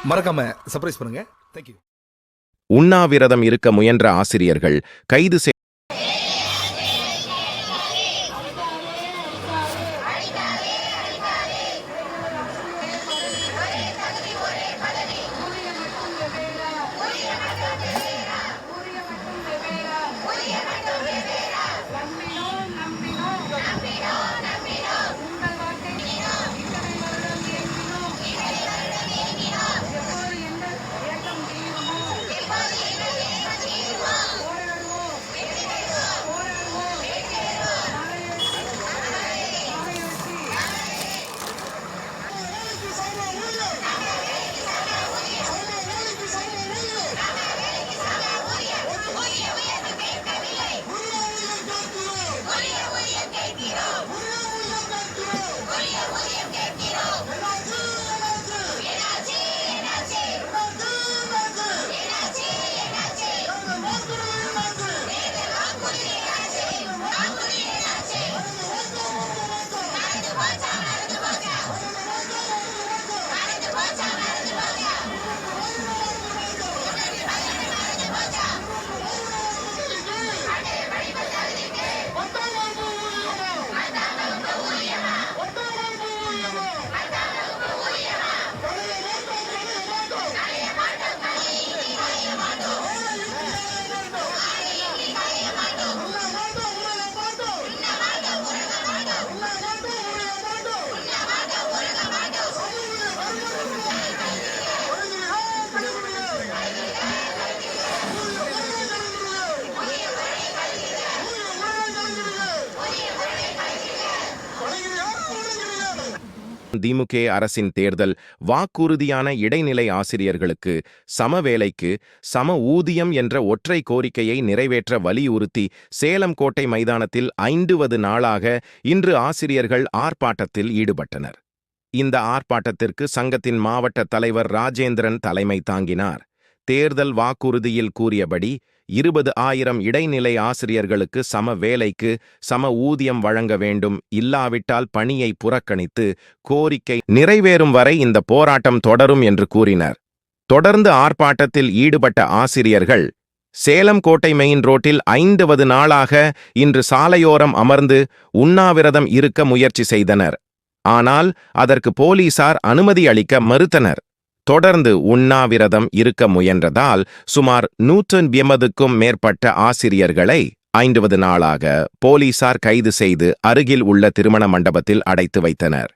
மறக்காம சர்ப்ரைஸ் பண்ணுங்க. தேங்க்யூ. உண்ணாவிரதம் இருக்க முயன்ற ஆசிரியர்கள் கைது திமுக அரசின் தேர்தல் வாக்குறுதியான இடைநிலை ஆசிரியர்களுக்கு சம வேலைக்கு சம ஊதியம் என்ற ஒற்றை கோரிக்கையை நிறைவேற்ற வலியுறுத்தி சேலம் கோட்டை மைதானத்தில் 5வது நாளாக இன்று ஆசிரியர்கள் ஆர்ப்பாட்டத்தில் ஈடுபட்டனர். இந்த ஆர்ப்பாட்டத்திற்கு சங்கத்தின் மாவட்ட தலைவர் ராஜேந்திரன் தலைமை தாங்கினார். தேர்தல் வாக்குறுதியில் கூறியபடி 20,000 இடைநிலை ஆசிரியர்களுக்கு சம வேலைக்கு சம ஊதியம் வழங்க வேண்டும், இல்லாவிட்டால் பணியை புறக்கணித்து கோரிக்கை நிறைவேறும் வரை இந்த போராட்டம் தொடரும் என்று கூறினர். தொடர்ந்து ஆர்ப்பாட்டத்தில் ஈடுபட்ட ஆசிரியர்கள் சேலம் கோட்டை மெயின் ரோட்டில் 5வது நாளாக இன்று சாலையோரம் அமர்ந்து உண்ணாவிரதம் இருக்க முயற்சி செய்தனர். ஆனால் அதற்கு போலீசார் அனுமதி அளிக்க மறுத்தனர். தொடர்ந்து உண்ணாவிரதம் இருக்க முயன்றதால் சுமார் 180க்கும் மேற்பட்ட ஆசிரியர்களை 5வது நாளாக போலீசார் கைது செய்து அருகில் உள்ள திருமண மண்டபத்தில் அடைத்து வைத்தனர்.